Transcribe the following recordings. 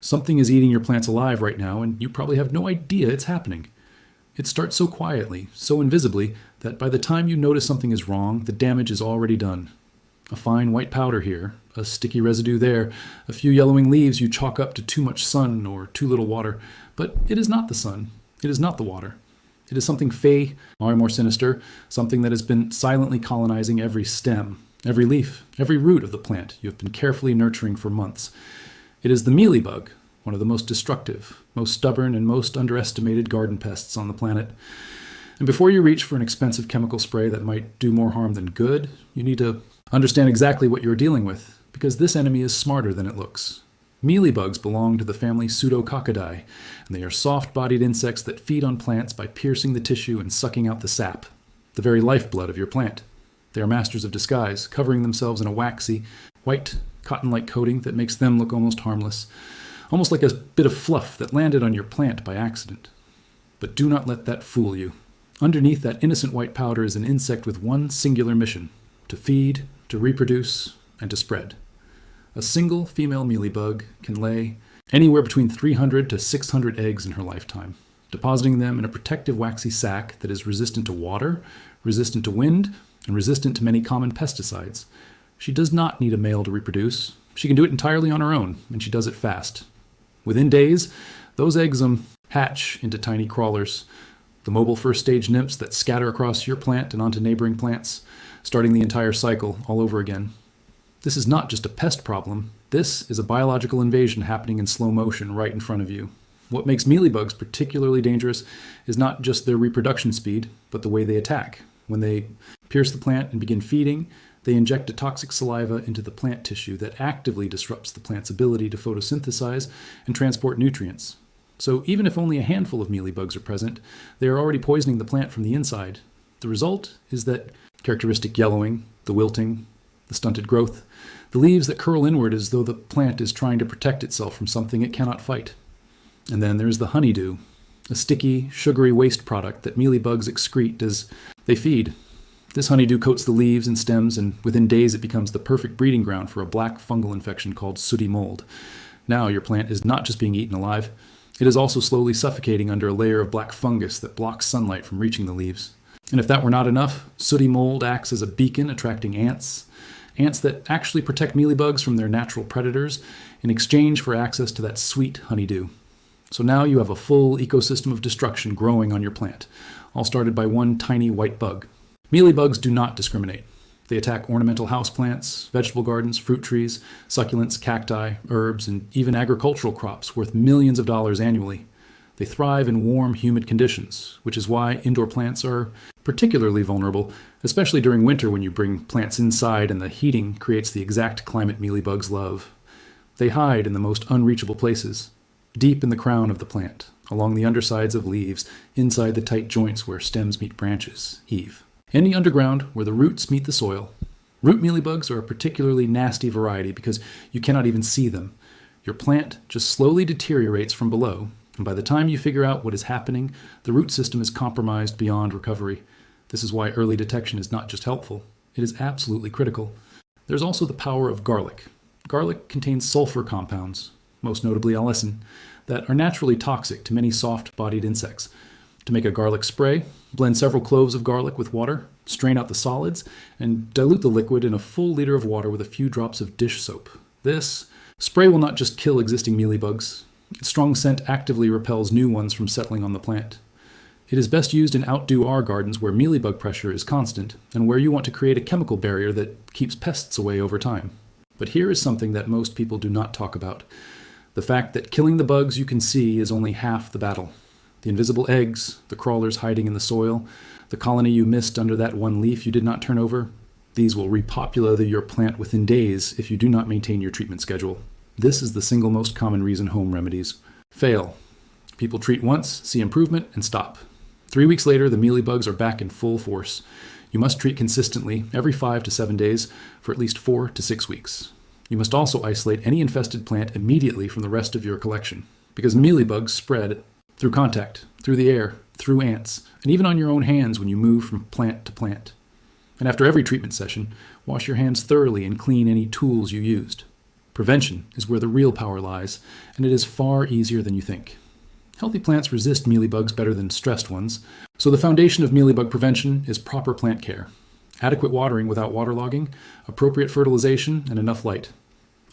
Something is eating your plants alive right now, and you probably have no idea it's happening. It starts so quietly, so invisibly, that by the time you notice something is wrong, the damage is already done. A fine white powder here, a sticky residue there, a few yellowing leaves you chalk up to too much sun or too little water. But it is not the sun. It is not the water. It is something fey, or more sinister, something that has been silently colonizing every stem, every leaf, every root of the plant you have been carefully nurturing for months. It is the mealybug, one of the most destructive, most stubborn, and most underestimated garden pests on the planet. And before you reach for an expensive chemical spray that might do more harm than good, you need to understand exactly what you're dealing with, because this enemy is smarter than it looks. Mealybugs belong to the family Pseudococcidae, and they are soft-bodied insects that feed on plants by piercing the tissue and sucking out the sap, the very lifeblood of your plant. They are masters of disguise, covering themselves in a waxy, white, cotton-like coating that makes them look almost harmless, almost like a bit of fluff that landed on your plant by accident. But do not let that fool you. Underneath that innocent white powder is an insect with one singular mission: to feed, to reproduce, and to spread. A single female mealybug can lay anywhere between 300 to 600 eggs in her lifetime, depositing them in a protective waxy sac that is resistant to water, resistant to wind, and resistant to many common pesticides. She does not need a male to reproduce. She can do it entirely on her own, and she does it fast. Within days, those eggs hatch into tiny crawlers, the mobile first-stage nymphs that scatter across your plant and onto neighboring plants, starting the entire cycle all over again. This is not just a pest problem. This is a biological invasion happening in slow motion right in front of you. What makes mealybugs particularly dangerous is not just their reproduction speed, but the way they attack. When they pierce the plant and begin feeding, they inject a toxic saliva into the plant tissue that actively disrupts the plant's ability to photosynthesize and transport nutrients. So even if only a handful of mealybugs are present, they are already poisoning the plant from the inside. The result is that characteristic yellowing, the wilting, the stunted growth, the leaves that curl inward as though the plant is trying to protect itself from something it cannot fight. And then there's the honeydew, a sticky, sugary waste product that mealybugs excrete as they feed. This honeydew coats the leaves and stems, and within days it becomes the perfect breeding ground for a black fungal infection called sooty mold. Now your plant is not just being eaten alive, it is also slowly suffocating under a layer of black fungus that blocks sunlight from reaching the leaves. And if that were not enough, sooty mold acts as a beacon attracting ants that actually protect mealybugs from their natural predators in exchange for access to that sweet honeydew. So now you have a full ecosystem of destruction growing on your plant, all started by one tiny white bug. Mealybugs do not discriminate. They attack ornamental houseplants, vegetable gardens, fruit trees, succulents, cacti, herbs, and even agricultural crops worth millions of dollars annually. They thrive in warm, humid conditions, which is why indoor plants are particularly vulnerable, especially during winter when you bring plants inside and the heating creates the exact climate mealybugs love. They hide in the most unreachable places, deep in the crown of the plant, along the undersides of leaves, inside the tight joints where stems meet branches, heave. In the underground, where the roots meet the soil. Root mealybugs are a particularly nasty variety because you cannot even see them. Your plant just slowly deteriorates from below, and by the time you figure out what is happening, the root system is compromised beyond recovery. This is why early detection is not just helpful, it is absolutely critical. There's also the power of garlic. Garlic contains sulfur compounds, most notably allicin, that are naturally toxic to many soft-bodied insects. To make a garlic spray, blend several cloves of garlic with water, strain out the solids, and dilute the liquid in a full liter of water with a few drops of dish soap. This spray will not just kill existing mealybugs. Its strong scent actively repels new ones from settling on the plant. It is best used in outdoor gardens where mealybug pressure is constant and where you want to create a chemical barrier that keeps pests away over time. But here is something that most people do not talk about. The fact that killing the bugs you can see is only half the battle. The invisible eggs, the crawlers hiding in the soil, the colony you missed under that one leaf you did not turn over, these will repopulate your plant within days if you do not maintain your treatment schedule. This is the single most common reason home remedies fail. People treat once, see improvement, and stop. 3 weeks later, the mealybugs are back in full force. You must treat consistently every 5 to 7 days for at least 4 to 6 weeks. You must also isolate any infested plant immediately from the rest of your collection, because mealybugs spread through contact, through the air, through ants, and even on your own hands when you move from plant to plant. And after every treatment session, wash your hands thoroughly and clean any tools you used. Prevention is where the real power lies, and it is far easier than you think. Healthy plants resist mealybugs better than stressed ones, so the foundation of mealybug prevention is proper plant care. Adequate watering without waterlogging, appropriate fertilization, and enough light.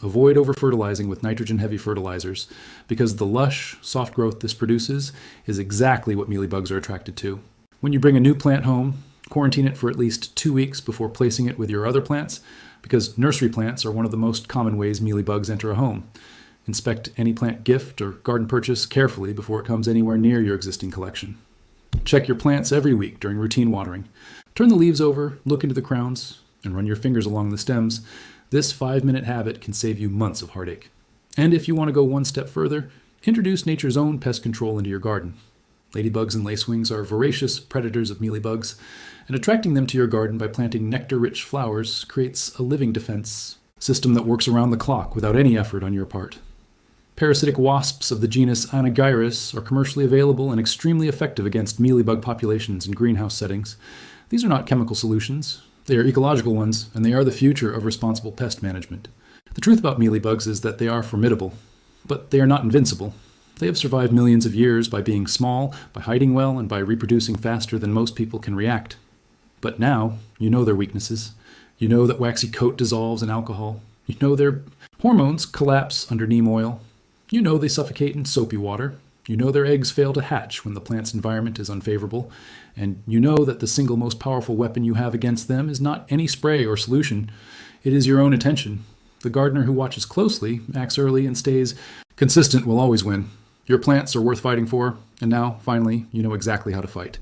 Avoid over-fertilizing with nitrogen-heavy fertilizers, because the lush, soft growth this produces is exactly what mealybugs are attracted to. When you bring a new plant home, quarantine it for at least 2 weeks before placing it with your other plants, because nursery plants are one of the most common ways mealybugs enter a home. Inspect any plant gift or garden purchase carefully before it comes anywhere near your existing collection. Check your plants every week during routine watering. Turn the leaves over, look into the crowns, and run your fingers along the stems. This 5-minute habit can save you months of heartache. And if you want to go one step further, introduce nature's own pest control into your garden. Ladybugs and lacewings are voracious predators of mealybugs, and attracting them to your garden by planting nectar-rich flowers creates a living defense system that works around the clock without any effort on your part. Parasitic wasps of the genus Anagyrus are commercially available and extremely effective against mealybug populations in greenhouse settings. These are not chemical solutions. They are ecological ones, and they are the future of responsible pest management. The truth about mealybugs is that they are formidable, but they are not invincible. They have survived millions of years by being small, by hiding well, and by reproducing faster than most people can react. But now, you know their weaknesses. You know that waxy coat dissolves in alcohol. You know their hormones collapse under neem oil. You know they suffocate in soapy water. You know their eggs fail to hatch when the plant's environment is unfavorable. And you know that the single most powerful weapon you have against them is not any spray or solution. It is your own attention. The gardener who watches closely, acts early, and stays consistent will always win. Your plants are worth fighting for, and now, finally, you know exactly how to fight.